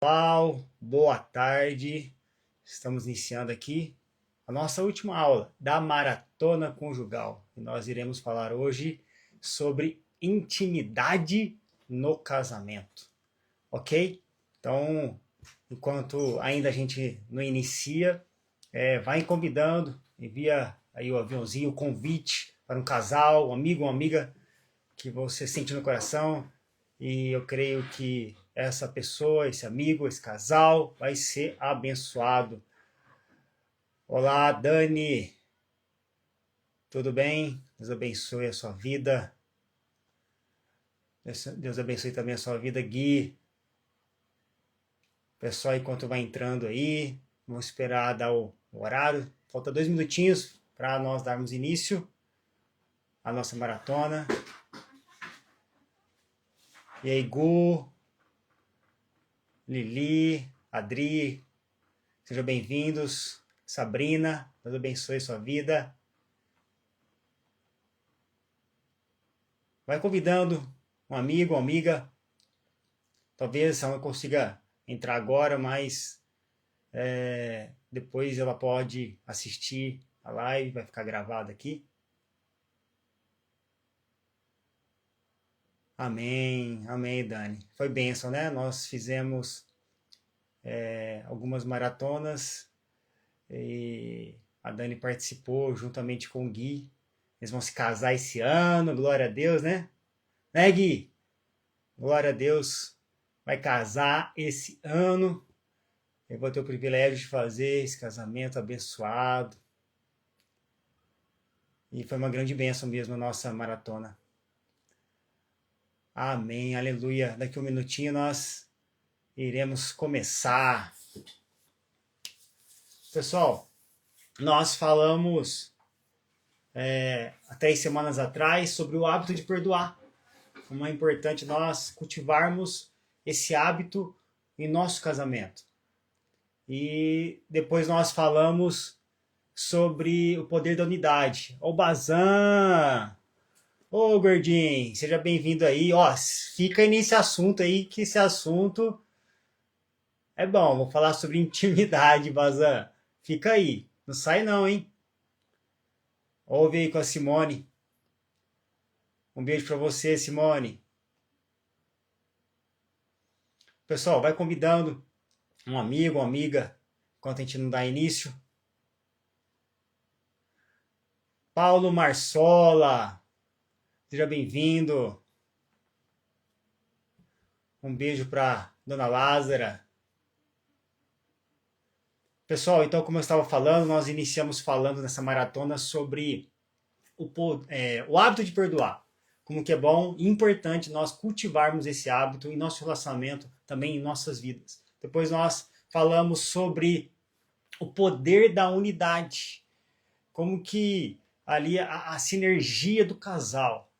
Pessoal, boa tarde. Estamos iniciando aqui a nossa última aula da Maratona Conjugal. E nós iremos falar hoje sobre intimidade no casamento, ok? Então, enquanto ainda a gente não inicia, vai convidando, envia aí o aviãozinho, o convite para um casal, um amigo, uma amiga que você sente no coração. E eu creio que essa pessoa, esse amigo, esse casal vai ser abençoado. Olá, Dani. Tudo bem? Deus abençoe a sua vida. Deus abençoe também a sua vida, Gui. Pessoal, enquanto vai entrando aí, vamos esperar dar o horário. Falta 2 minutinhos para nós darmos início à nossa maratona. E aí, Gu, Lili, Adri, sejam bem-vindos. Sabrina, Deus abençoe sua vida. Vai convidando um amigo, uma amiga. Talvez ela não consiga entrar agora, mas depois ela pode assistir a live, vai ficar gravada aqui. Amém, amém, Dani. Foi bênção, né? Nós fizemos algumas maratonas e a Dani participou juntamente com o Gui. Eles vão se casar esse ano, glória a Deus, né? Né, Gui? Glória a Deus. Vai casar esse ano. Eu vou ter o privilégio de fazer esse casamento abençoado. E foi uma grande bênção mesmo a nossa maratona. Amém, aleluia. Daqui a um minutinho nós iremos começar. Pessoal, nós falamos há 3 semanas atrás sobre o hábito de perdoar. Como é importante nós cultivarmos esse hábito em nosso casamento. E depois nós falamos sobre o poder da unidade. Ô Bazan! Ô gordinho, seja bem-vindo aí. Ó, fica aí nesse assunto aí, que esse assunto é bom. Vou falar sobre intimidade, Bazan. Fica aí, não sai não, hein? Ouve aí com a Simone. Um beijo pra você, Simone. Pessoal, vai convidando um amigo, uma amiga, enquanto a gente não dá início. Paulo Marsola, seja bem-vindo. Um beijo para Dona Lázara. Pessoal, então como eu estava falando, nós iniciamos falando nessa maratona sobre o hábito de perdoar. Como que é bom e importante nós cultivarmos esse hábito em nosso relacionamento, também em nossas vidas. Depois nós falamos sobre o poder da unidade. Como que ali a sinergia do casal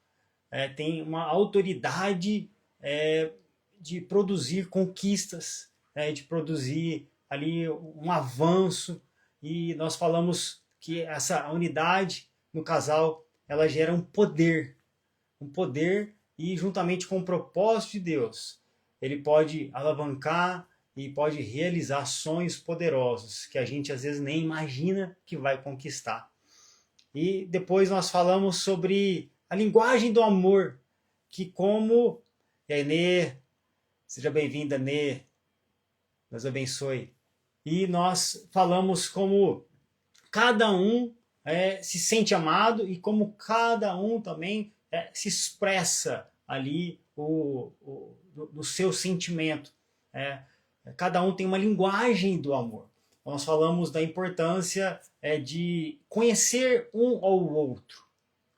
tem uma autoridade de produzir conquistas, de produzir ali um avanço. E nós falamos que essa unidade no casal, ela gera um poder e juntamente com o propósito de Deus, ele pode alavancar e pode realizar sonhos poderosos que a gente às vezes nem imagina que vai conquistar. E depois nós falamos sobre a linguagem do amor, que como... E aí, Nê, seja bem-vinda, Nê. Deus abençoe. E nós falamos como cada um se sente amado e como cada um também se expressa ali do seu sentimento. Cada um tem uma linguagem do amor. Nós falamos da importância de conhecer um ao outro,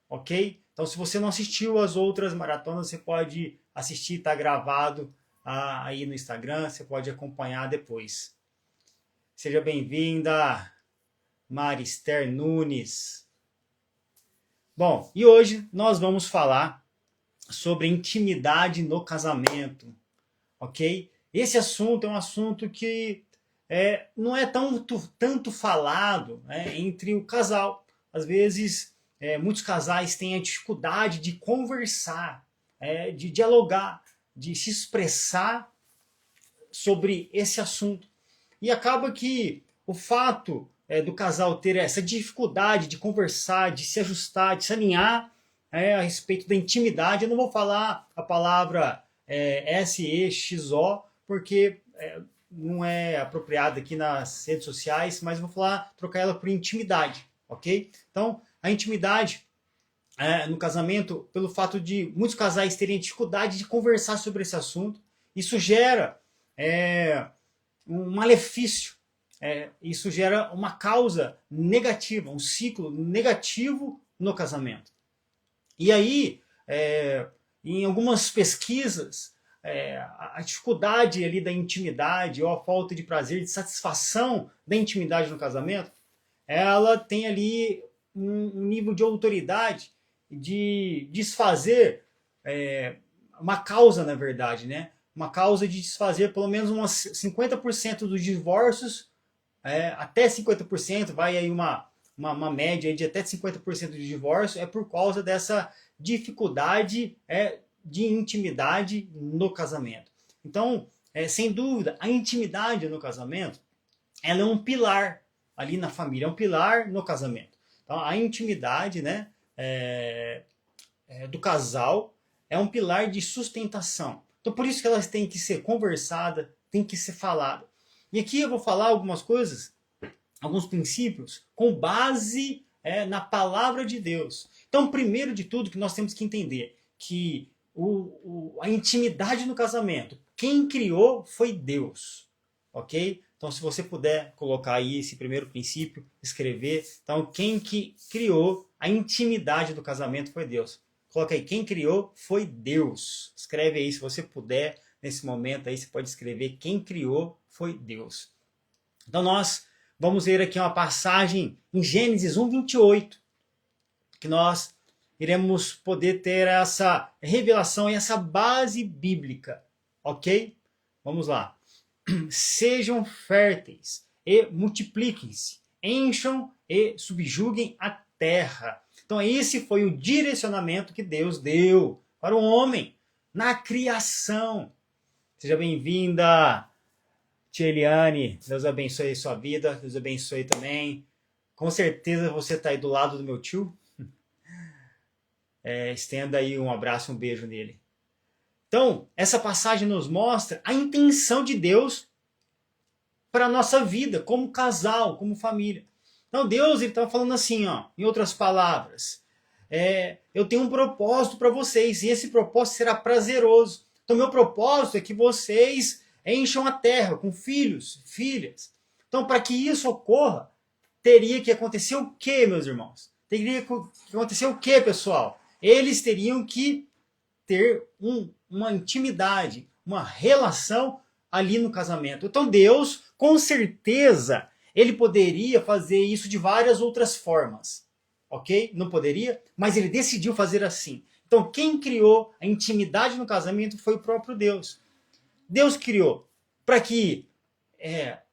ok? Então, se você não assistiu às outras maratonas, você pode assistir, está gravado aí no Instagram, você pode acompanhar depois. Seja bem-vinda, Marister Nunes. Bom, e hoje nós vamos falar sobre intimidade no casamento, ok? Esse assunto é um assunto que não é tanto falado entre o casal. Às vezes, muitos casais têm a dificuldade de conversar, de dialogar, de se expressar sobre esse assunto. E acaba que o fato do casal ter essa dificuldade de conversar, de se ajustar, de se alinhar a respeito da intimidade, eu não vou falar a palavra SEXO, porque não é apropriada aqui nas redes sociais, mas eu vou trocar ela por intimidade, ok? Então, a intimidade no casamento, pelo fato de muitos casais terem dificuldade de conversar sobre esse assunto, isso gera um malefício, isso gera uma causa negativa, um ciclo negativo no casamento. E aí, em algumas pesquisas, a dificuldade ali da intimidade, ou a falta de prazer, de satisfação da intimidade no casamento, ela tem ali um nível de autoridade de desfazer uma causa, na verdade, né? Uma causa de desfazer pelo menos umas 50% dos divórcios, até 50%, vai aí uma média aí de até 50% de divórcio, é por causa dessa dificuldade de intimidade no casamento. Então, sem dúvida, a intimidade no casamento, ela é um pilar ali na família, é um pilar no casamento. Então, a intimidade, né, do casal é um pilar de sustentação. Então, por isso que elas têm que ser conversadas, têm que ser faladas. E aqui eu vou falar algumas coisas, alguns princípios, com base na palavra de Deus. Então, primeiro de tudo, que nós temos que entender que a intimidade no casamento, quem criou foi Deus, ok? Então, se você puder colocar aí esse primeiro princípio, escrever. Então, quem que criou a intimidade do casamento foi Deus. Coloca aí, quem criou foi Deus. Escreve aí, se você puder, nesse momento aí, você pode escrever, quem criou foi Deus. Então, nós vamos ver aqui uma passagem em Gênesis 1:28, que nós iremos poder ter essa revelação e essa base bíblica, ok? Vamos lá. Sejam férteis e multipliquem-se, encham e subjuguem a terra. Então esse foi o direcionamento que Deus deu para o homem na criação. Seja bem-vinda, tia Eliane. Deus abençoe a sua vida, Deus abençoe também. Com certeza você está aí do lado do meu tio. Estenda aí um abraço, um beijo nele. Então, essa passagem nos mostra a intenção de Deus para a nossa vida, como casal, como família. Então, Deus está falando assim, em outras palavras, eu tenho um propósito para vocês, e esse propósito será prazeroso. Então, meu propósito é que vocês encham a terra com filhos, filhas. Então, para que isso ocorra, teria que acontecer o quê, meus irmãos? Teria que acontecer o quê, pessoal? Eles teriam que ter uma intimidade, uma relação ali no casamento. Então Deus, com certeza, ele poderia fazer isso de várias outras formas, ok? Não poderia, mas ele decidiu fazer assim. Então quem criou a intimidade no casamento foi o próprio Deus. Deus criou para que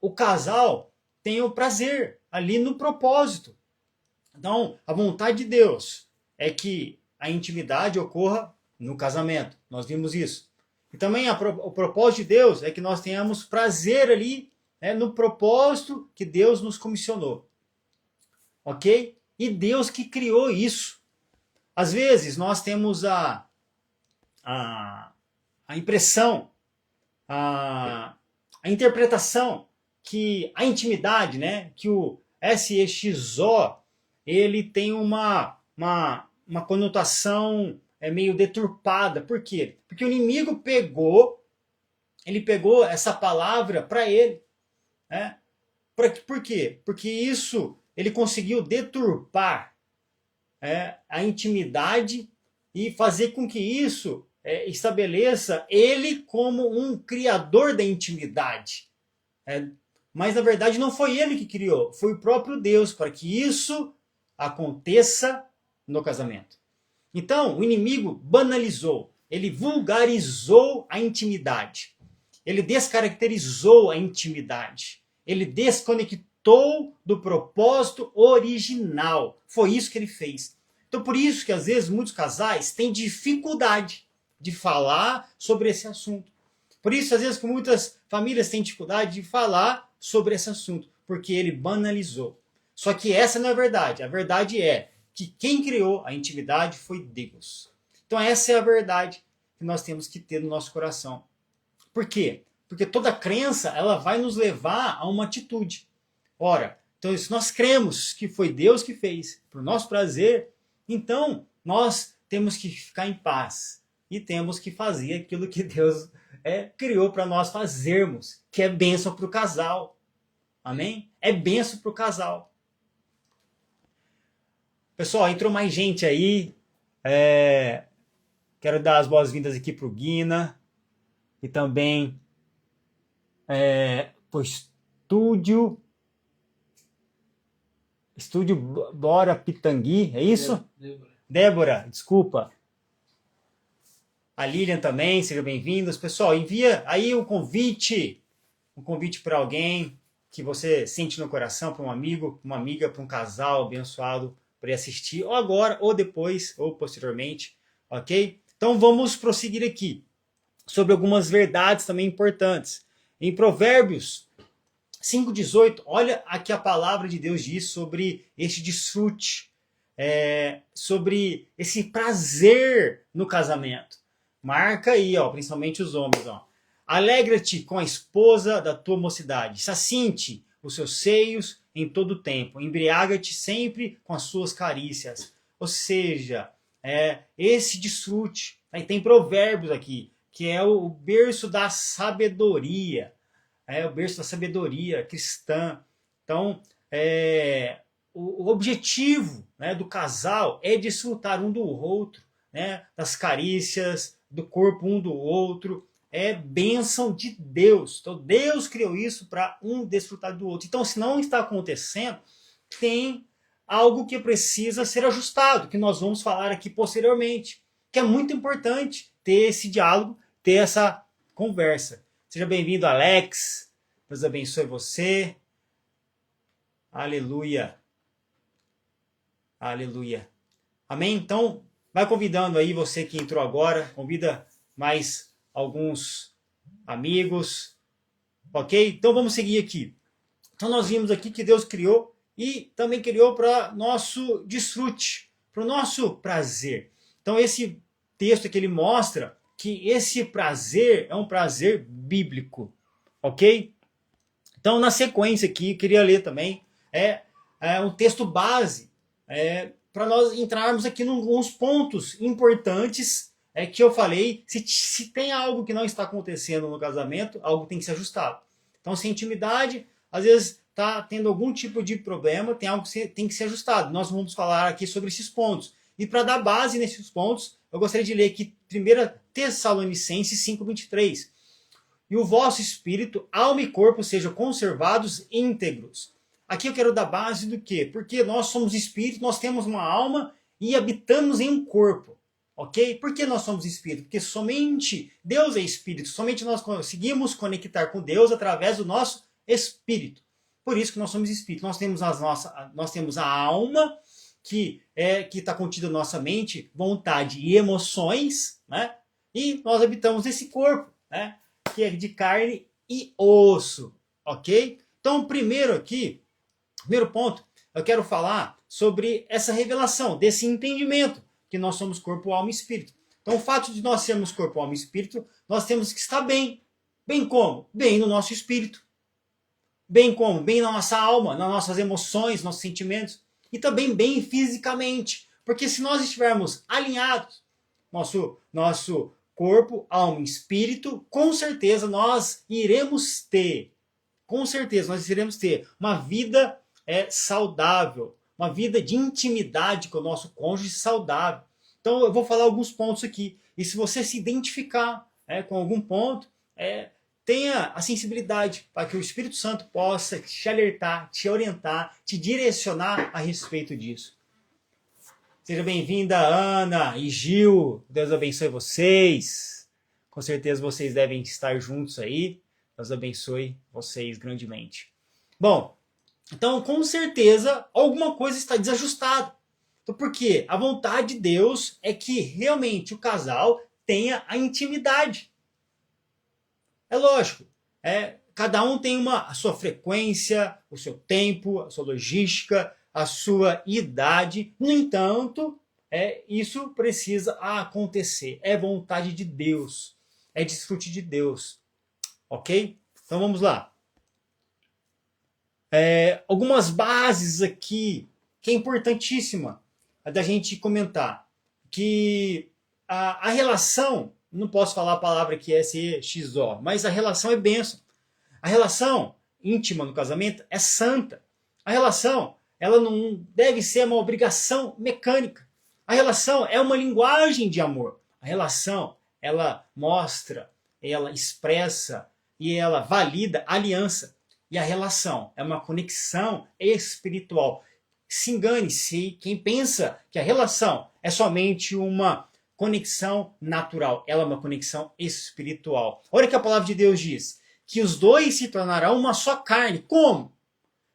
o casal tenha o prazer ali no propósito. Então a vontade de Deus é que a intimidade ocorra no casamento. Nós vimos isso. E também o propósito de Deus é que nós tenhamos prazer ali no propósito que Deus nos comissionou. Ok? E Deus que criou isso. Às vezes nós temos a impressão, a interpretação que a intimidade, né, que o SEXO, ele tem uma conotação meio deturpada. Por quê? Porque o inimigo pegou essa palavra para ele. Por quê? Porque isso ele conseguiu deturpar a intimidade e fazer com que isso estabeleça ele como um criador da intimidade. Mas na verdade não foi ele que criou, foi o próprio Deus para que isso aconteça no casamento. Então, o inimigo banalizou, ele vulgarizou a intimidade, ele descaracterizou a intimidade, ele desconectou do propósito original. Foi isso que ele fez. Então, por isso que às vezes muitos casais têm dificuldade de falar sobre esse assunto. Por isso, às vezes, que muitas famílias têm dificuldade de falar sobre esse assunto, porque ele banalizou. Só que essa não é a verdade. A verdade é que quem criou a intimidade foi Deus. Então essa é a verdade que nós temos que ter no nosso coração. Por quê? Porque toda crença, ela vai nos levar a uma atitude. Ora, então se nós cremos que foi Deus que fez, por nosso prazer, então nós temos que ficar em paz e temos que fazer aquilo que Deus criou para nós fazermos, que é bênção para o casal. Amém? É bênção para o casal. Pessoal, entrou mais gente aí. Quero dar as boas-vindas aqui para o Guina e também para o Estúdio Bora Pitangui, é isso? Débora, desculpa. A Lilian também, sejam bem-vindos. Pessoal, envia aí um convite para alguém que você sente no coração, para um amigo, uma amiga, para um casal abençoado, para ir assistir, ou agora, ou depois, ou posteriormente, ok? Então vamos prosseguir aqui, sobre algumas verdades também importantes. Em Provérbios 5,18, olha aqui a palavra de Deus diz sobre este desfrute, sobre esse prazer no casamento. Marca aí, ó, principalmente os homens, ó. Alegra-te com a esposa da tua mocidade, sacinte os seus seios em todo o tempo, embriaga-te sempre com as suas carícias. Ou seja, esse desfrute. Aí tem Provérbios aqui, que é o berço da sabedoria. É o berço da sabedoria cristã. Então, o objetivo, né, do casal é desfrutar um do outro, né, das carícias, do corpo um do outro. É bênção de Deus. Então, Deus criou isso para um desfrutar do outro. Então, se não está acontecendo, tem algo que precisa ser ajustado, que nós vamos falar aqui posteriormente, que é muito importante ter esse diálogo, ter essa conversa. Seja bem-vindo, Alex. Deus abençoe você. Aleluia. Aleluia. Amém? Então, vai convidando aí você que entrou agora, convida mais alguns amigos, ok? Então vamos seguir aqui. Então nós vimos aqui que Deus criou e também criou para nosso desfrute, para o nosso prazer. Então esse texto aqui ele mostra que esse prazer é um prazer bíblico, ok? Então na sequência aqui, eu queria ler também, um texto base, para nós entrarmos aqui em alguns pontos importantes que eu falei, se tem algo que não está acontecendo no casamento, algo tem que ser ajustado. Então, se a intimidade, às vezes, está tendo algum tipo de problema, tem algo que tem que ser ajustado. Nós vamos falar aqui sobre esses pontos. E para dar base nesses pontos, eu gostaria de ler aqui 1 Tessalonicenses 5,23. E o vosso espírito, alma e corpo sejam conservados íntegros. Aqui eu quero dar base do quê? Porque nós somos espírito, nós temos uma alma e habitamos em um corpo. Ok? Por que nós somos espírito? Porque somente Deus é espírito, somente nós conseguimos conectar com Deus através do nosso espírito. Por isso que nós somos espírito. Nós temos a alma, que está contida na nossa mente, vontade e emoções, né? E nós habitamos esse corpo, né? Que é de carne e osso. Ok? Então, primeiro ponto, eu quero falar sobre essa revelação, desse entendimento que nós somos corpo, alma e espírito. Então, o fato de nós sermos corpo, alma e espírito, nós temos que estar bem. Bem como? Bem no nosso espírito. Bem como? Bem na nossa alma, nas nossas emoções, nossos sentimentos. E também bem fisicamente. Porque se nós estivermos alinhados, nosso corpo, alma e espírito, com certeza nós iremos ter uma vida saudável, uma vida de intimidade com o nosso cônjuge saudável. Então eu vou falar alguns pontos aqui. E se você se identificar com algum ponto, tenha a sensibilidade para que o Espírito Santo possa te alertar, te orientar, te direcionar a respeito disso. Seja bem-vinda, Ana e Gil. Deus abençoe vocês. Com certeza vocês devem estar juntos aí. Deus abençoe vocês grandemente. Bom, então, com certeza, alguma coisa está desajustada. Então, por quê? A vontade de Deus é que realmente o casal tenha a intimidade. É lógico, cada um tem a sua frequência, o seu tempo, a sua logística, a sua idade. No entanto, isso precisa acontecer. É vontade de Deus. É desfrute de Deus. Ok? Então vamos lá. Algumas bases aqui que é importantíssima da gente comentar. Que a relação, não posso falar a palavra que é SXO, mas a relação é bênção. A relação íntima no casamento é santa. A relação, ela não deve ser uma obrigação mecânica. A relação é uma linguagem de amor. A relação, ela mostra, ela expressa e ela valida a aliança. E a relação é uma conexão espiritual. Se engane se quem pensa que a relação é somente uma conexão natural. Ela é uma conexão espiritual. Olha o que a palavra de Deus diz. Que os dois se tornarão uma só carne. Como?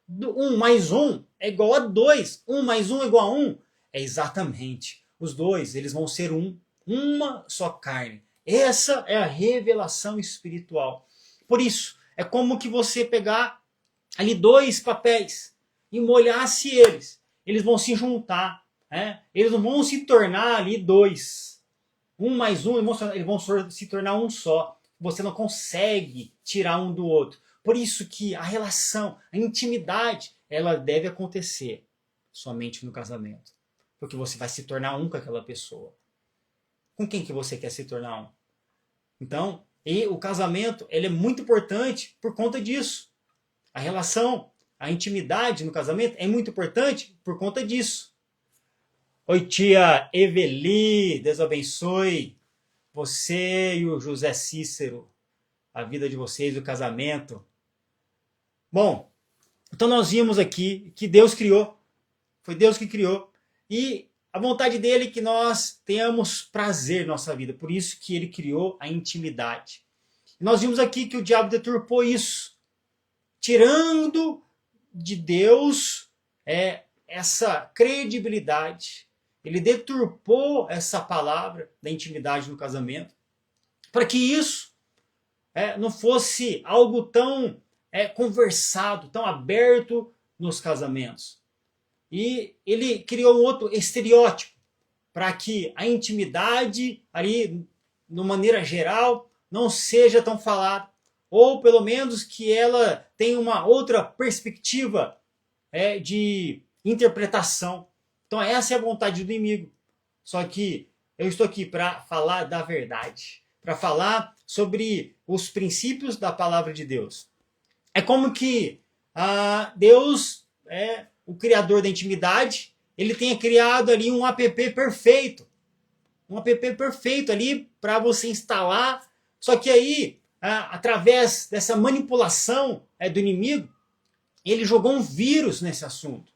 1 mais 1 é igual a 2. 1 mais 1 é igual a 1. É exatamente. Os dois, eles vão ser uma só carne. Essa é a revelação espiritual. Por isso, é como que você pegar ali 2 papéis e molhasse eles. Eles vão se juntar. Eles não vão se tornar ali 2. 1 mais 1, eles vão se tornar um só. Você não consegue tirar um do outro. Por isso que a relação, a intimidade, ela deve acontecer somente no casamento. Porque você vai se tornar um com aquela pessoa. Com quem que você quer se tornar um? Então, o casamento, ele é muito importante por conta disso. A relação, a intimidade no casamento é muito importante por conta disso. Oi, tia Eveli, Deus abençoe você e o José Cícero, a vida de vocês, o casamento. Bom, então nós vimos aqui que Deus criou, foi Deus que criou, e a vontade dele é que nós tenhamos prazer na nossa vida, por isso que ele criou a intimidade. E nós vimos aqui que o diabo deturpou isso, tirando de Deus essa credibilidade. Ele deturpou essa palavra da intimidade no casamento, para que isso não fosse algo tão conversado, tão aberto nos casamentos. E ele criou um outro estereótipo, para que a intimidade ali, de maneira geral, não seja tão falada, ou pelo menos que ela tenha uma outra perspectiva de interpretação. Então essa é a vontade do inimigo. Só que eu estou aqui para falar da verdade, para falar sobre os princípios da palavra de Deus. É como que Deus, o criador da intimidade, ele tenha criado ali um app perfeito. Um app perfeito ali para você instalar. Só que aí, através dessa manipulação do inimigo, ele jogou um vírus nesse assunto.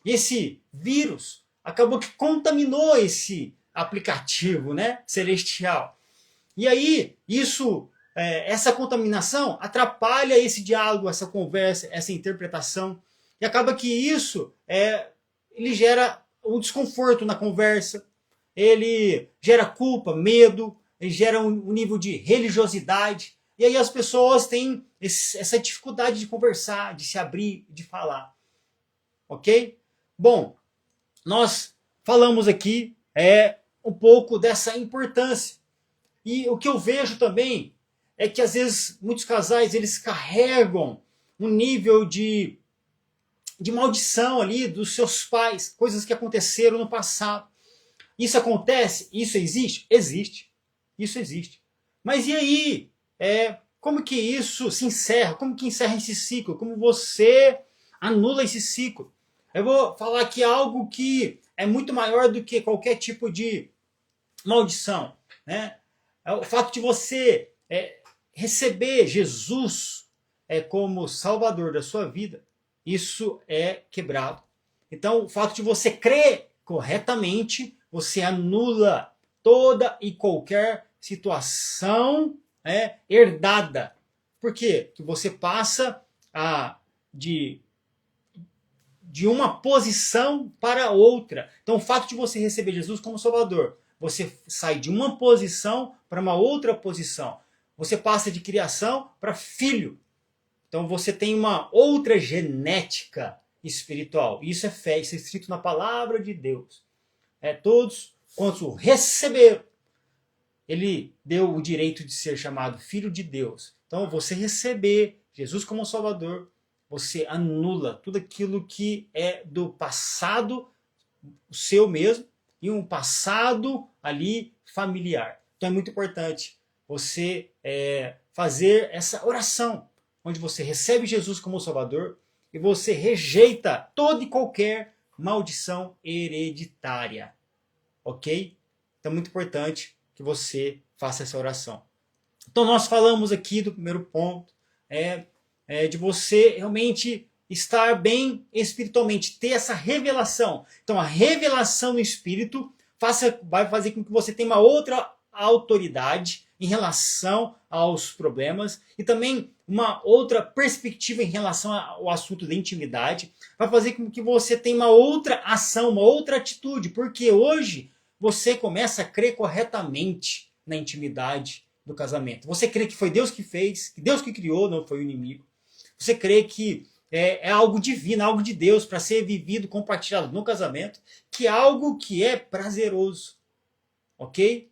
E esse vírus acabou que contaminou esse aplicativo, celestial. E aí, essa contaminação atrapalha esse diálogo, essa conversa, essa interpretação. E acaba que isso ele gera um desconforto na conversa, ele gera culpa, medo, ele gera um nível de religiosidade. E aí as pessoas têm essa dificuldade de conversar, de se abrir, de falar. Ok? Bom, nós falamos aqui um pouco dessa importância. E o que eu vejo também é que às vezes muitos casais eles carregam um nível de maldição ali dos seus pais, coisas que aconteceram no passado. Isso acontece? Isso existe? Existe. Isso existe. Mas e aí? Como que isso se encerra? Como que encerra esse ciclo? Como você anula esse ciclo? Eu vou falar aqui algo que é muito maior do que qualquer tipo de maldição. É o fato de você receber Jesus como Salvador da sua vida. Isso é quebrado. Então, o fato de você crer corretamente, você anula toda e qualquer situação herdada. Por quê? Que você passa de uma posição para outra. Então, o fato de você receber Jesus como Salvador, você sai de uma posição para uma outra posição. você passa de criação para filho. Então você tem uma outra genética espiritual. Isso é fé, isso é escrito na palavra de Deus. Todos quantos o receberam, ele deu o direito de ser chamado filho de Deus. Então você receber Jesus como Salvador, você anula tudo aquilo que é do passado, o seu mesmo, e um passado ali familiar. Então é muito importante você fazer essa oração, onde você recebe Jesus como Salvador e você rejeita toda e qualquer maldição hereditária. Ok? Então é muito importante que você faça essa oração. Então nós falamos aqui do primeiro ponto, de você realmente estar bem espiritualmente, ter essa revelação. Então a revelação no Espírito vai fazer com que você tenha uma outra autoridade em relação aos problemas e também uma outra perspectiva em relação ao assunto da intimidade. Vai fazer com que você tenha uma outra ação, uma outra atitude, porque hoje você começa a crer corretamente na intimidade do casamento. Você crê que foi Deus que fez, que Deus que criou, não foi o inimigo. Você crê que é algo divino, algo de Deus para ser vivido, compartilhado no casamento, que é algo que é prazeroso. Ok?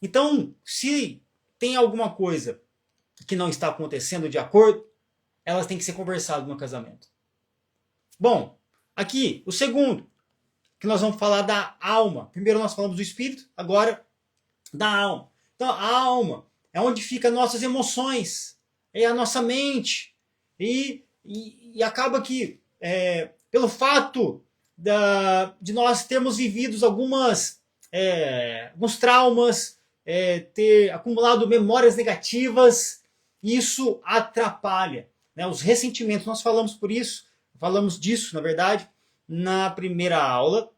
Então, se tem alguma coisa que não está acontecendo de acordo, elas têm que ser conversadas no casamento. Bom, aqui, o segundo, que nós vamos falar da alma. Primeiro nós falamos do espírito, agora da alma. Então a alma é onde ficam nossas emoções, é a nossa mente. E acaba que, pelo fato de nós termos vivido alguns traumas, ter acumulado memórias negativas, isso atrapalha, né? Os ressentimentos, nós falamos disso, na verdade, na primeira aula,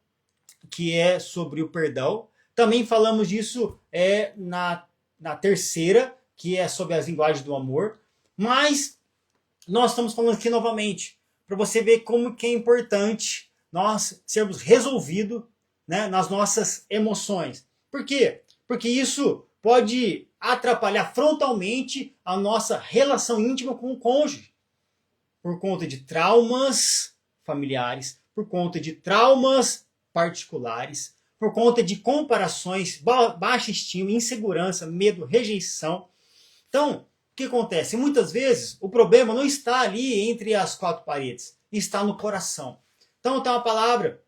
que é sobre o perdão. Também falamos disso na terceira, que é sobre as linguagens do amor. Mas nós estamos falando aqui novamente, para você ver como que é importante nós sermos resolvidos, né, nas nossas emoções. Por quê? Porque isso pode atrapalhar frontalmente a nossa relação íntima com o cônjuge. Por conta de traumas familiares, por conta de traumas particulares, por conta de comparações, baixa estima, insegurança, medo, rejeição. Então, o que acontece? Muitas vezes o problema não está ali entre as quatro paredes, está no coração. Então tem uma palavra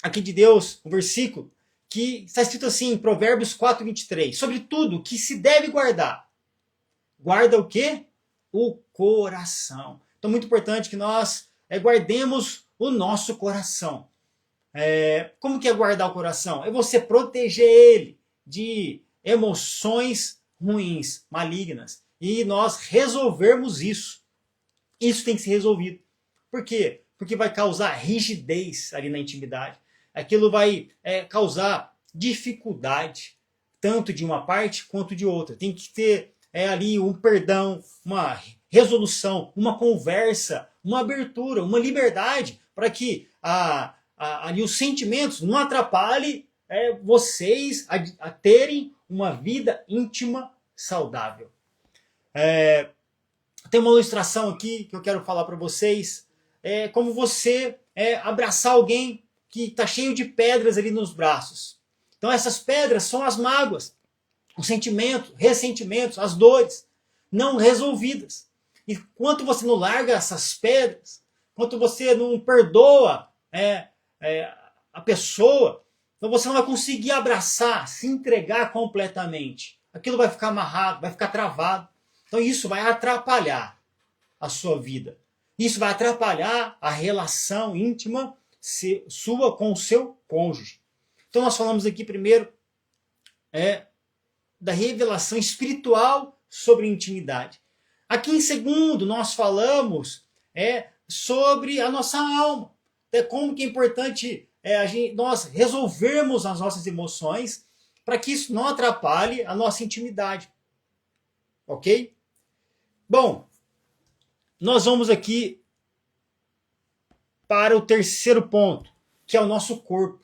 aqui de Deus, um versículo, que está escrito assim em Provérbios 4:23. Sobre tudo que se deve guardar. Guarda o quê? O coração. Então, muito importante que nós guardemos o nosso coração. Como que é guardar o coração? É você proteger ele de emoções ruins, malignas. E nós resolvermos isso. Isso tem que ser resolvido. Por quê? Porque vai causar rigidez ali na intimidade. Aquilo vai causar dificuldade, tanto de uma parte quanto de outra. Tem que ter ali um perdão, uma resolução, uma conversa, uma abertura, uma liberdade, para que ali os sentimentos não atrapalhem vocês a terem uma vida íntima saudável. Tem uma ilustração aqui que eu quero falar para vocês. Como você abraçar alguém que está cheio de pedras ali nos braços. Então essas pedras são as mágoas, os sentimentos, ressentimentos, as dores não resolvidas. E quanto você não larga essas pedras, quanto você não perdoa a pessoa, então você não vai conseguir abraçar, se entregar completamente. Aquilo vai ficar amarrado, vai ficar travado. Então isso vai atrapalhar a sua vida. Isso vai atrapalhar a relação íntima sua com o seu cônjuge. Então nós falamos aqui primeiro da revelação espiritual sobre intimidade. Aqui em segundo nós falamos sobre a nossa alma. Como que é importante nós resolvermos as nossas emoções para que isso não atrapalhe a nossa intimidade. Ok? Bom, nós vamos aqui para o terceiro ponto, que é o nosso corpo.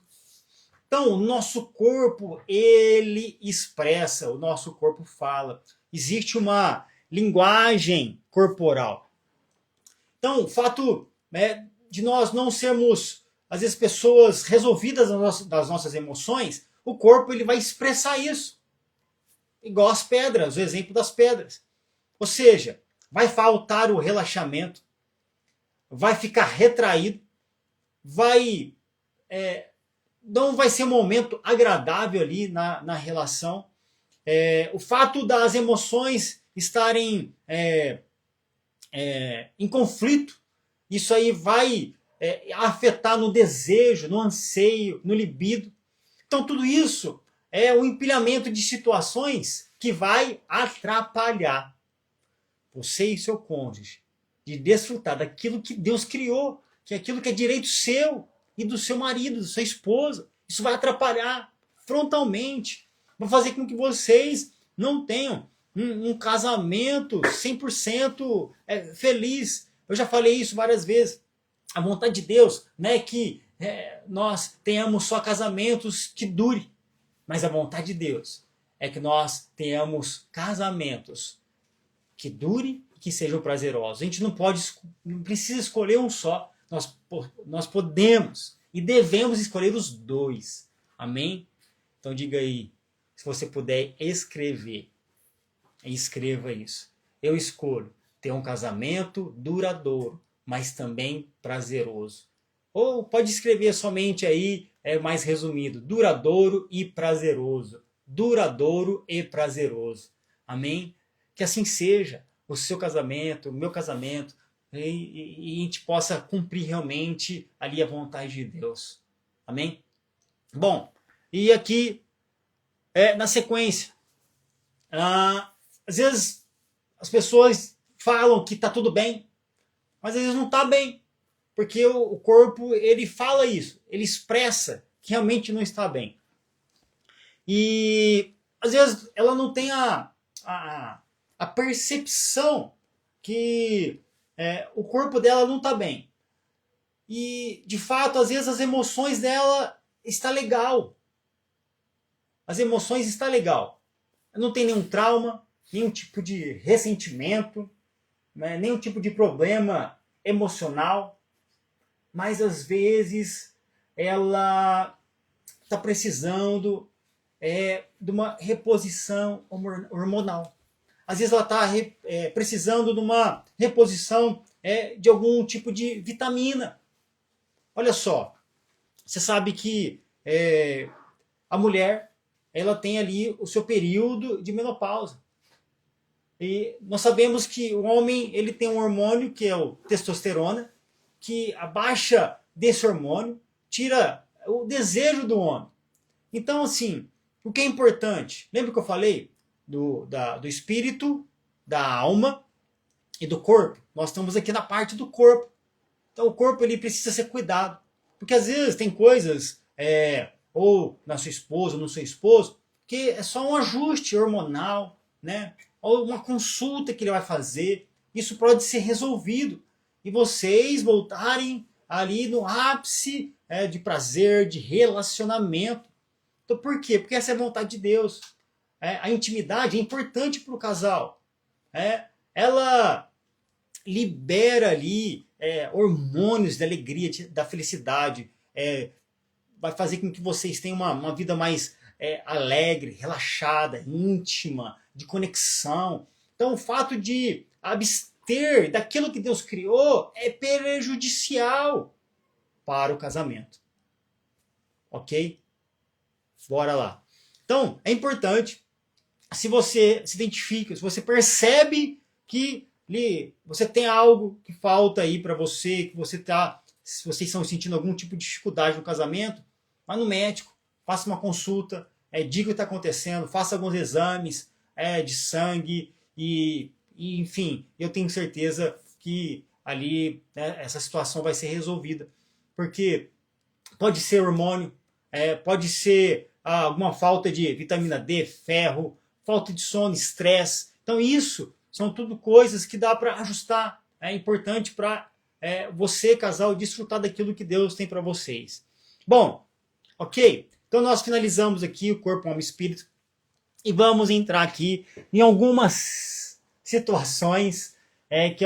Então, o nosso corpo, ele expressa, o nosso corpo fala. existe uma linguagem corporal. Então, o fato, né, de nós não sermos, às vezes, pessoas resolvidas das nossas emoções, o corpo ele vai expressar isso. Igual as pedras, o exemplo das pedras. Ou seja, vai faltar o relaxamento, vai ficar retraído, não vai ser um momento agradável ali na relação. O fato das emoções estarem em conflito, isso aí vai afetar no desejo, no anseio, no libido. Então tudo isso é um empilhamento de situações que vai atrapalhar você e seu cônjuge de desfrutar daquilo que Deus criou, que é aquilo que é direito seu e do seu marido, da sua esposa. Isso vai atrapalhar frontalmente, vai fazer com que vocês não tenham um casamento 100% feliz. Eu já falei isso várias vezes. A vontade de Deus não é que nós tenhamos só casamentos que durem, mas a vontade de Deus é que nós tenhamos casamentos que durem e que sejam prazerosos. A gente não precisa escolher um só. Nós podemos e devemos escolher os dois. Amém? Então diga aí, se você puder escrever, escreva isso. Eu escolho ter um casamento duradouro, mas também prazeroso. Ou pode escrever somente aí, mais resumido, duradouro e prazeroso. Duradouro e prazeroso. Amém? Que assim seja o seu casamento, o meu casamento, e a gente possa cumprir realmente ali a vontade de Deus. Amém? Bom, e aqui, na sequência, às vezes as pessoas falam que está tudo bem, mas às vezes não está bem, porque o corpo ele fala isso, ele expressa que realmente não está bem. E às vezes ela não tem a percepção que o corpo dela não está bem. E de fato, às vezes as emoções dela está legal. As emoções está legal. Não tem nenhum trauma, nenhum tipo de ressentimento, né, nenhum tipo de problema emocional, mas às vezes ela está precisando de uma reposição hormonal. Às vezes ela está precisando de uma reposição de algum tipo de vitamina. Olha só, você sabe que a mulher ela tem ali o seu período de menopausa. E nós sabemos que o homem ele tem um hormônio que é o testosterona, que a baixa desse hormônio tira o desejo do homem. Então, assim, o que é importante? Lembra que eu falei do espírito, da alma e do corpo? Nós estamos aqui na parte do corpo. Então, o corpo ele precisa ser cuidado. Porque às vezes tem coisas, ou na sua esposa ou no seu esposo, que é só um ajuste hormonal, né? Ou uma consulta que ele vai fazer. Isso pode ser resolvido. E vocês voltarem ali no ápice de prazer, de relacionamento. Então por quê? Porque essa é a vontade de Deus. A intimidade é importante para o casal. Ela libera ali hormônios da alegria, da felicidade. Vai fazer com que vocês tenham uma vida mais alegre, relaxada, íntima, de conexão. Então o fato de abster daquilo que Deus criou é prejudicial para o casamento. Ok? Bora lá. Então, é importante, se você se identifica, se você percebe que você tem algo que falta aí para você, que se vocês estão sentindo algum tipo de dificuldade no casamento, vá no médico, faça uma consulta, diga o que está acontecendo, faça alguns exames de sangue e enfim, eu tenho certeza que ali essa situação vai ser resolvida. Porque pode ser hormônio, pode ser alguma falta de vitamina D, ferro, falta de sono, estresse. Então isso são tudo coisas que dá para ajustar. É importante para você, casal, desfrutar daquilo que Deus tem para vocês. Bom, ok? Então nós finalizamos aqui o corpo, alma e espírito. e vamos entrar aqui em algumas situações que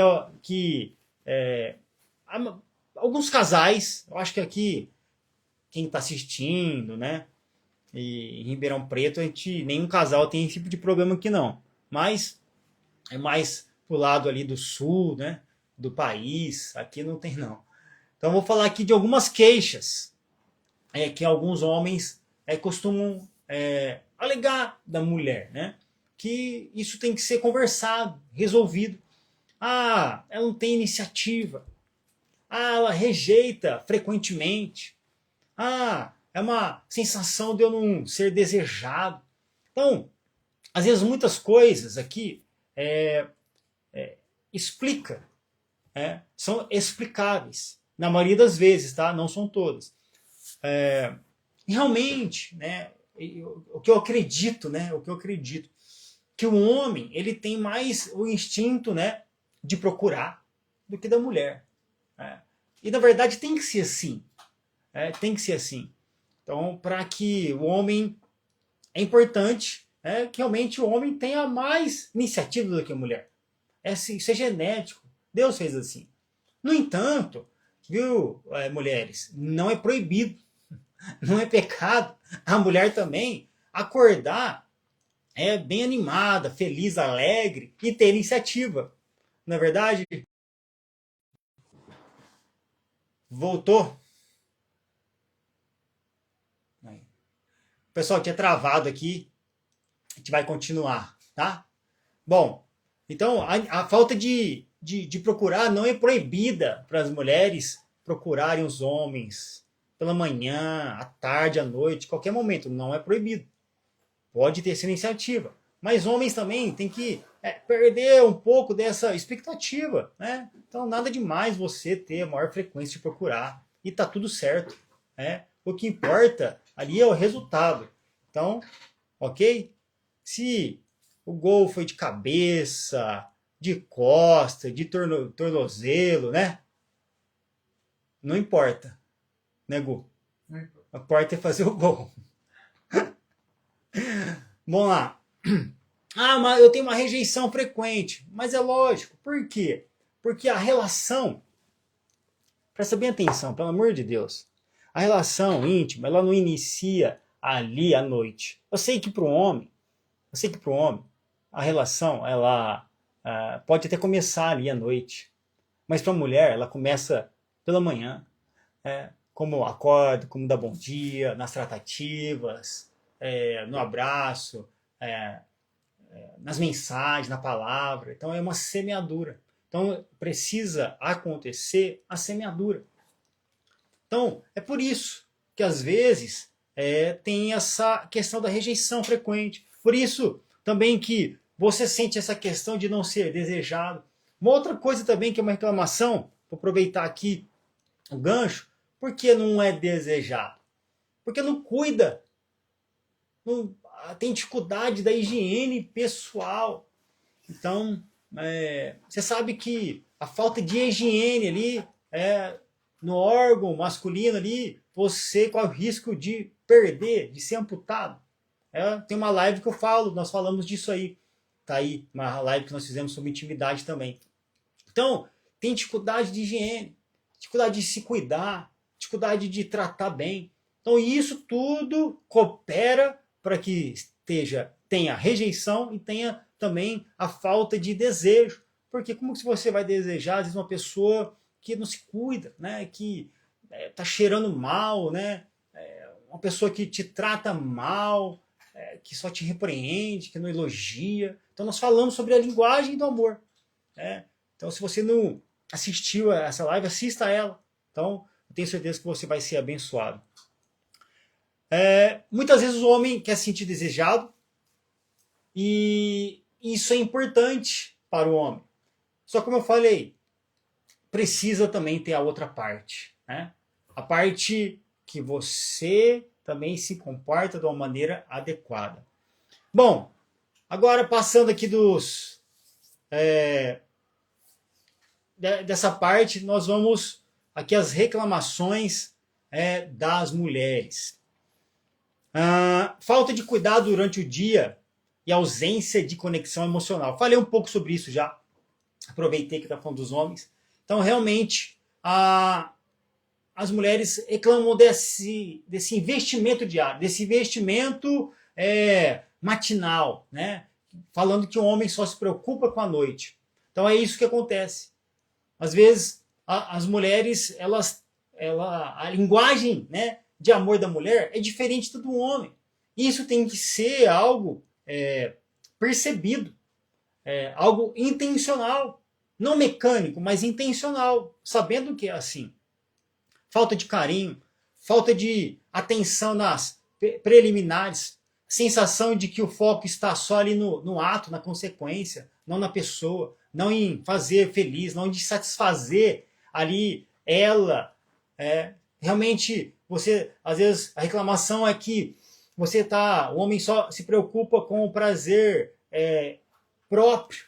alguns casais, eu acho que aqui quem está assistindo, né, e em Ribeirão Preto, nenhum casal tem esse tipo de problema aqui não, mas é mais pro lado ali do sul, né, do país, aqui não tem não. Então eu vou falar aqui de algumas queixas que alguns homens costumam alegar da mulher, né? Que isso tem que ser conversado, resolvido. Ah, ela não tem iniciativa. Ah, ela rejeita frequentemente. Ah, é uma sensação de eu não ser desejado. Então, às vezes muitas coisas aqui explica, são explicáveis. Na maioria das vezes, tá? Não são todas. Realmente, né, o que eu acredito, né, que o homem ele tem mais o instinto, né, de procurar do que da mulher. Né? E na verdade tem que ser assim, tem que ser assim. Então, para que o homem é importante, que realmente o homem tenha mais iniciativa do que a mulher. Isso é genético. Deus fez assim. No entanto, viu, mulheres, não é proibido. Não é pecado a mulher também acordar bem animada, feliz, alegre e ter iniciativa. Não é verdade? Voltou? Pessoal, tinha travado aqui. A gente vai continuar, tá? Bom, então a falta de procurar não é proibida para as mulheres procurarem os homens pela manhã, à tarde, à noite, qualquer momento. Não é proibido. Pode ter essa iniciativa. Mas homens também têm que perder um pouco dessa expectativa. Né? Então, nada demais você ter a maior frequência de procurar. E tá tudo certo. Né? O que importa ali é o resultado. Então, ok? Se o gol foi de cabeça, de costa, de tornozelo, né? Não importa. Né, Gu? Não importa. O que importa é fazer o gol. Vamos lá. Ah, mas eu tenho uma rejeição frequente. Mas é lógico. Por quê? Porque a relação, presta bem atenção, pelo amor de Deus, a relação íntima, ela não inicia ali à noite. Eu sei que para o homem, a relação, ela pode até começar ali à noite. Mas para a mulher, ela começa pela manhã. Como acorda, como dá bom dia, nas tratativas, no abraço, nas mensagens, na palavra. Então é uma semeadura. Então precisa acontecer a semeadura. Então é por isso que às vezes tem essa questão da rejeição frequente. Por isso também que você sente essa questão de não ser desejado. Uma outra coisa também que é uma reclamação, vou aproveitar aqui o gancho, por que não é desejado? Porque não cuida. Não, tem dificuldade da higiene pessoal. Então, você sabe que a falta de higiene ali, no órgão masculino ali, você corre o risco de perder, de ser amputado. Tem uma live que eu falo, nós falamos disso aí. Tá aí, uma live que nós fizemos sobre intimidade também. Então, tem dificuldade de higiene, dificuldade de se cuidar, dificuldade de tratar bem. Então, isso tudo coopera para que tenha rejeição e tenha também a falta de desejo. Porque como que você vai desejar, às vezes, uma pessoa que não se cuida, né? Que está cheirando mal, né? Uma pessoa que te trata mal, que só te repreende, que não elogia. Então, nós falamos sobre a linguagem do amor. Então, se você não assistiu a essa live, assista a ela. Então, eu tenho certeza que você vai ser abençoado. Muitas vezes o homem quer se sentir desejado e isso é importante para o homem. Só como eu falei, precisa também ter a outra parte. Né? A parte que você também se comporta de uma maneira adequada. Bom, agora passando aqui dessa parte, nós vamos aqui as reclamações das mulheres. Falta de cuidado durante o dia e ausência de conexão emocional. Falei um pouco sobre isso já, aproveitei que está falando dos homens. Então, realmente, as mulheres reclamam desse investimento diário, desse investimento matinal, né? Falando que o homem só se preocupa com a noite. Então é isso que acontece. Às vezes, as mulheres, a linguagem, né, de amor da mulher é diferente do homem. Isso tem que ser algo percebido, algo intencional. Não mecânico, mas intencional, sabendo que é assim. Falta de carinho, falta de atenção nas preliminares, sensação de que o foco está só ali no ato, na consequência, não na pessoa, não em fazer feliz, não em satisfazer ali ela. Realmente, você, às vezes, a reclamação é que o homem só se preocupa com o prazer próprio,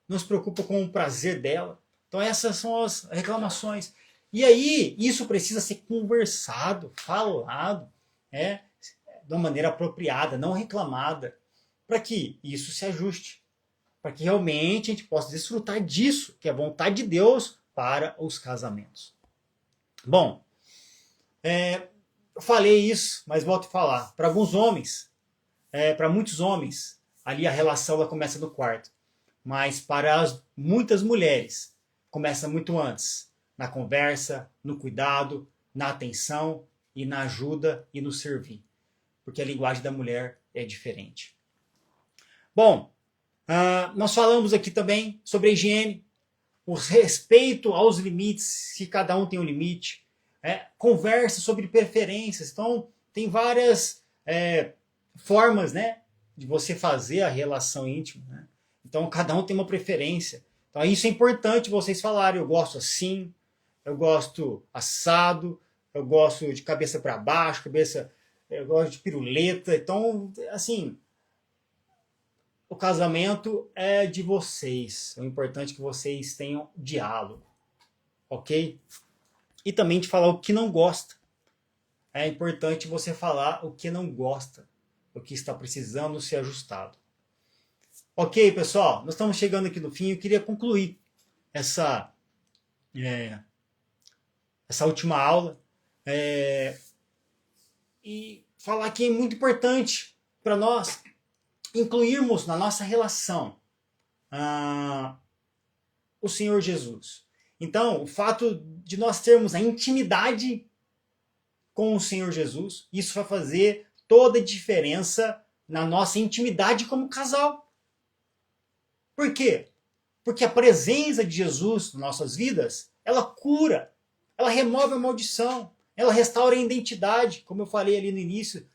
não se preocupa com o prazer dela. Então essas são as reclamações. E aí, isso precisa ser conversado, falado, de uma maneira apropriada, não reclamada, para que isso se ajuste, para que realmente a gente possa desfrutar disso, que é a vontade de Deus para os casamentos. Bom, eu falei isso, mas volto a falar. Para alguns homens, para muitos homens, ali a relação ela começa no quarto. Mas para muitas mulheres, começa muito antes. Na conversa, no cuidado, na atenção e na ajuda e no servir. Porque a linguagem da mulher é diferente. Bom, nós falamos aqui também sobre a higiene, o respeito aos limites, se cada um tem um limite. Conversa sobre preferências. Então, tem várias formas, né, de você fazer a relação íntima, né? Então, cada um tem uma preferência. Então, isso é importante vocês falarem. Eu gosto assim, eu gosto assado, eu gosto de cabeça para baixo, eu gosto de piruleta. Então, assim, o casamento é de vocês. É importante que vocês tenham diálogo, ok? E também de falar o que não gosta. É importante você falar o que não gosta, o que está precisando ser ajustado. Ok, pessoal, nós estamos chegando aqui no fim. Eu queria concluir essa última aula e falar que é muito importante para nós incluirmos na nossa relação o Senhor Jesus. Então, o fato de nós termos a intimidade com o Senhor Jesus, isso vai fazer toda a diferença na nossa intimidade como casal. Por quê? Porque a presença de Jesus nas nossas vidas, ela cura, ela remove a maldição, ela restaura a identidade, como eu falei ali no início,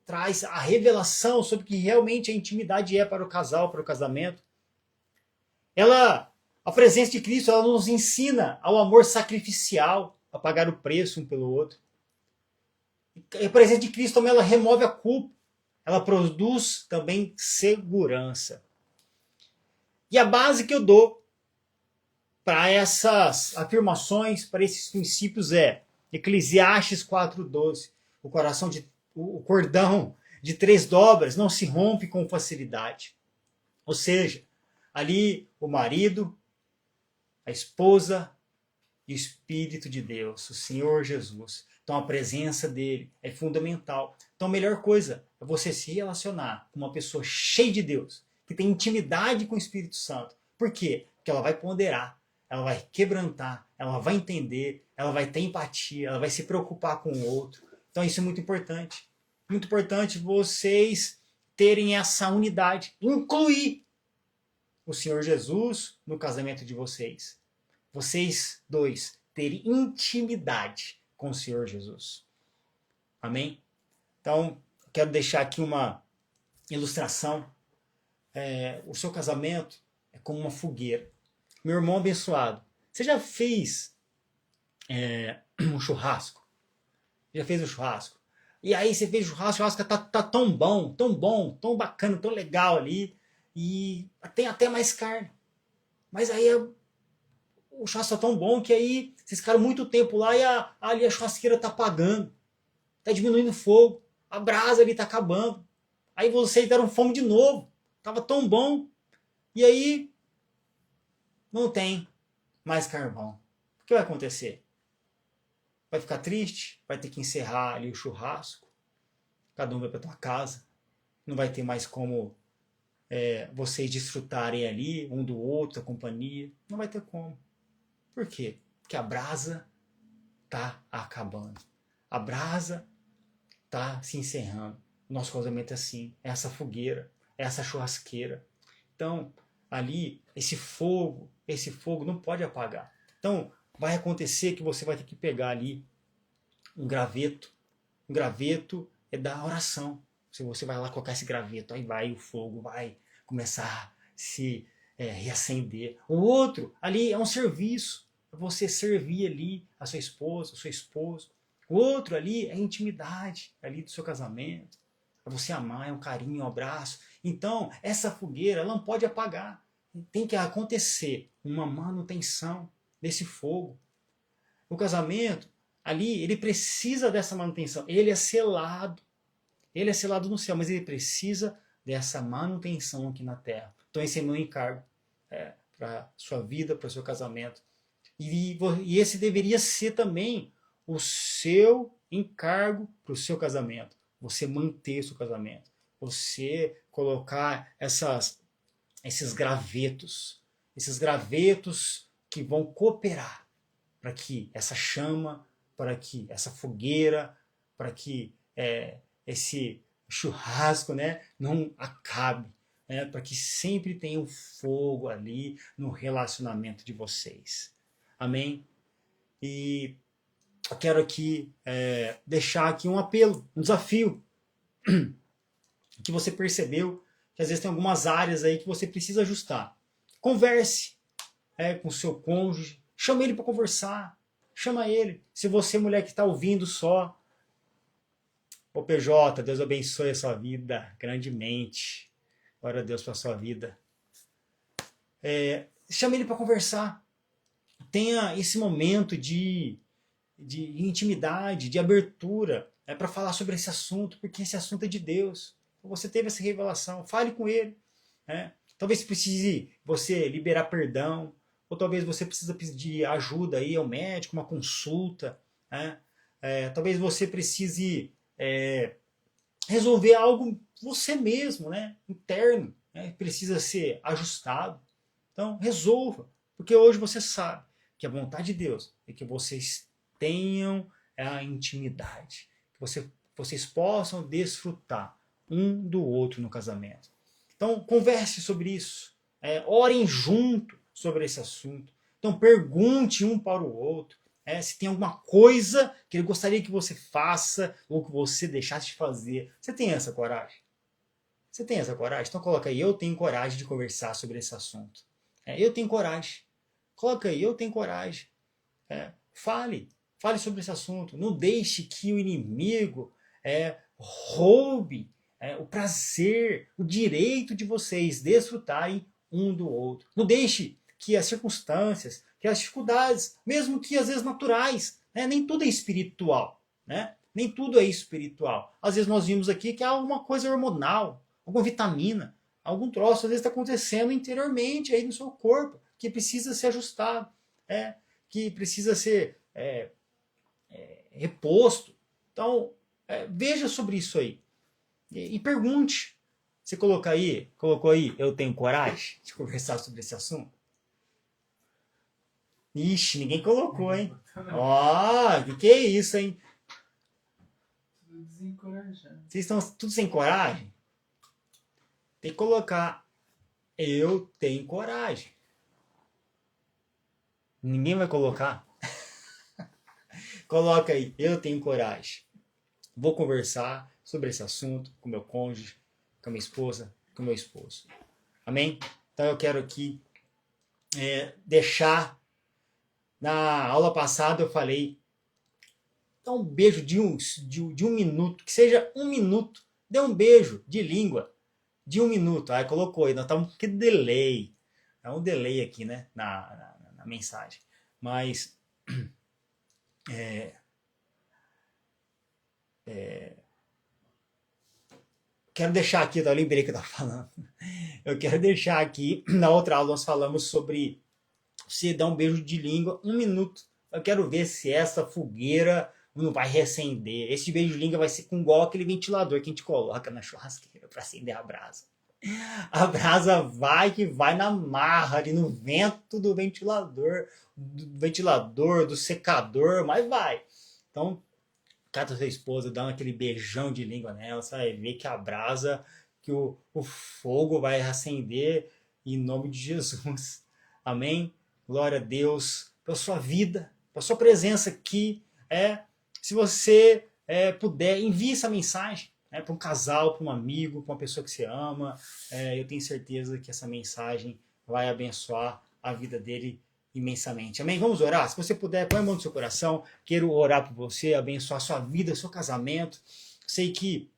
traz a revelação sobre o que realmente a intimidade é para o casal, para o casamento. A presença de Cristo, ela nos ensina ao amor sacrificial, a pagar o preço um pelo outro. A presença de Cristo também ela remove a culpa, ela produz também segurança. E a base que eu dou para essas afirmações, para esses princípios é Eclesiastes 4:12. O cordão de 3 dobras não se rompe com facilidade. Ou seja, ali o marido, a esposa e o Espírito de Deus, o Senhor Jesus. Então a presença dele é fundamental. Então a melhor coisa é você se relacionar com uma pessoa cheia de Deus, que tem intimidade com o Espírito Santo. Por quê? Porque ela vai ponderar, ela vai quebrantar, ela vai entender, ela vai ter empatia, ela vai se preocupar com o outro. Então isso é muito importante. Muito importante vocês terem essa unidade. Incluir o Senhor Jesus no casamento de vocês. Vocês dois terem intimidade com o Senhor Jesus. Amém? Então, quero deixar aqui uma ilustração. O seu casamento é como uma fogueira. Meu irmão abençoado, você já fez um churrasco? Já fez um churrasco? E aí você fez o churrasco tá tão bom, tão bacana, tão legal ali. E tem até mais carne. Mas aí o churrasco tá tão bom que aí vocês ficaram muito tempo lá e a churrasqueira tá apagando. Tá diminuindo o fogo. A brasa ali tá acabando. Aí vocês deram fome de novo. Tava tão bom. E aí não tem mais carvão. O que vai acontecer? Vai ficar triste? Vai ter que encerrar ali o churrasco? Cada um vai para tua casa. Não vai ter mais como vocês desfrutarem ali, um do outro, a companhia. Não vai ter como. Por quê? Porque a brasa tá acabando. A brasa tá se encerrando. O nosso casamento é assim. É essa fogueira. É essa churrasqueira. Então, ali, esse fogo não pode apagar. Então, vai acontecer que você vai ter que pegar ali um graveto. Um graveto é da oração. Se você vai lá colocar esse graveto, aí vai o fogo, vai começar a se reacender. O outro ali é um serviço. É você servir ali a sua esposa, o seu esposo. O outro ali é intimidade ali do seu casamento. É você amar, é um carinho, um abraço. Então, essa fogueira ela não pode apagar. Tem que acontecer uma manutenção desse fogo. O casamento, ali, ele precisa dessa manutenção. Ele é selado. Ele é selado no céu, mas ele precisa dessa manutenção aqui na terra. Então esse é meu encargo para a sua vida, para o seu casamento. E esse deveria ser também o seu encargo para o seu casamento. Você manter o seu casamento. Você colocar esses gravetos. Esses gravetos que vão cooperar para que essa chama, para que essa fogueira, para que esse churrasco, né, não acabe, né, para que sempre tenha um fogo ali no relacionamento de vocês. Amém? E eu quero aqui deixar aqui um apelo, um desafio, que você percebeu que às vezes tem algumas áreas aí que você precisa ajustar. Converse com o seu cônjuge, chama ele para conversar, chama ele. Se você, mulher que está ouvindo só, ô PJ, Deus abençoe a sua vida grandemente. Glória a Deus pela sua vida. Chame ele para conversar. Tenha esse momento de intimidade, de abertura, para falar sobre esse assunto, porque esse assunto é de Deus. Você teve essa revelação, fale com ele. Talvez precise você liberar perdão, ou talvez você precisa pedir ajuda aí ao médico, uma consulta. Talvez você precise resolver algo você mesmo, interno, precisa ser ajustado. Então, resolva, porque hoje você sabe que a vontade de Deus é que vocês tenham a intimidade, que vocês possam desfrutar um do outro no casamento. Então, converse sobre isso, orem junto sobre esse assunto. Então, pergunte um para o outro. Se tem alguma coisa que ele gostaria que você faça ou que você deixasse de fazer. Você tem essa coragem? Você tem essa coragem? Então coloca aí, eu tenho coragem de conversar sobre esse assunto. Eu tenho coragem. Coloca aí, eu tenho coragem. Fale sobre esse assunto. Não deixe que o inimigo roube o prazer, o direito de vocês desfrutarem um do outro. Não deixe que as circunstâncias, que as dificuldades, mesmo que às vezes naturais, nem tudo é espiritual, nem tudo é espiritual. Às vezes nós vimos aqui que há alguma coisa hormonal, alguma vitamina, algum troço às vezes está acontecendo interiormente aí no seu corpo, que precisa ser ajustado, que precisa ser reposto. Então, veja sobre isso aí. E pergunte. Você colocou aí, eu tenho coragem de conversar sobre esse assunto? Ixi, ninguém colocou, hein? Ó, que é isso, hein? Tudo desencorajado. Vocês estão tudo sem coragem? Tem que colocar, eu tenho coragem. Ninguém vai colocar? Coloca aí, eu tenho coragem. Vou conversar sobre esse assunto com meu cônjuge, com a minha esposa, com meu esposo. Amém? Então eu quero aqui deixar. Na aula passada eu falei, dá um beijo de um minuto, que seja um minuto. Dê um beijo de língua de um minuto. Aí colocou aí, nós estamos com que delay. É um delay aqui, né, na mensagem. Mas quero deixar aqui, eu lembrei que eu estava falando. Eu quero deixar aqui, na outra aula nós falamos sobre você dar um beijo de língua, 1 minuto. Eu quero ver se essa fogueira não vai reacender. Esse beijo de língua vai ser com igual aquele ventilador que a gente coloca na churrasqueira para acender a brasa. A brasa vai que vai na marra ali no vento do ventilador, do secador, mas vai. Então, cata sua esposa, dá aquele beijão de língua nela, você vai ver que a brasa, que o fogo vai acender em nome de Jesus. Amém? Glória a Deus pela sua vida, pela sua presença aqui. Se você puder, envie essa mensagem para um casal, para um amigo, para uma pessoa que você ama. Eu tenho certeza que essa mensagem vai abençoar a vida dele imensamente. Amém? Vamos orar? Se você puder, põe a mão no seu coração. Quero orar por você, abençoar a sua vida, seu casamento. Sei que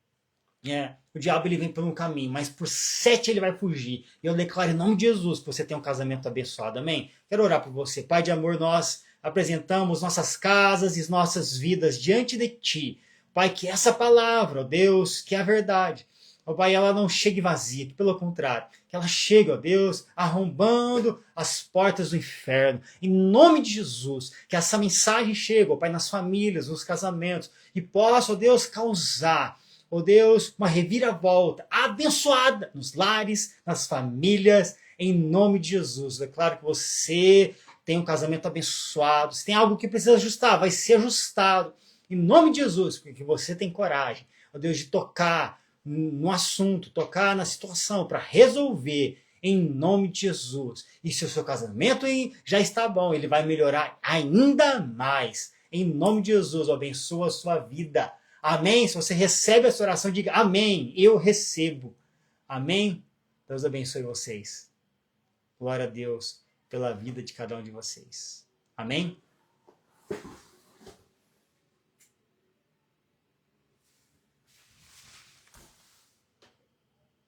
o diabo ele vem por um caminho, mas por 7 ele vai fugir. E eu declaro em nome de Jesus que você tem um casamento abençoado. Amém? Quero orar por você. Pai de amor, nós apresentamos nossas casas e nossas vidas diante de Ti. Pai, que essa palavra, ó Deus, que é a verdade, ó Pai, ela não chegue vazia, que pelo contrário, que ela chegue, ó Deus, arrombando as portas do inferno. Em nome de Jesus, que essa mensagem chegue, ó Pai, nas famílias, nos casamentos, e possa, ó Deus, causar, ó Deus, uma reviravolta abençoada nos lares, nas famílias, em nome de Jesus. Declaro que você tem um casamento abençoado, se tem algo que precisa ajustar, vai ser ajustado. Em nome de Jesus, porque você tem coragem, ó Deus, de tocar no assunto, tocar na situação, para resolver, em nome de Jesus. E se o seu casamento já está bom, ele vai melhorar ainda mais. Em nome de Jesus, abençoa a sua vida. Amém? Se você recebe essa oração, diga amém, eu recebo. Amém? Deus abençoe vocês. Glória a Deus pela vida de cada um de vocês. Amém?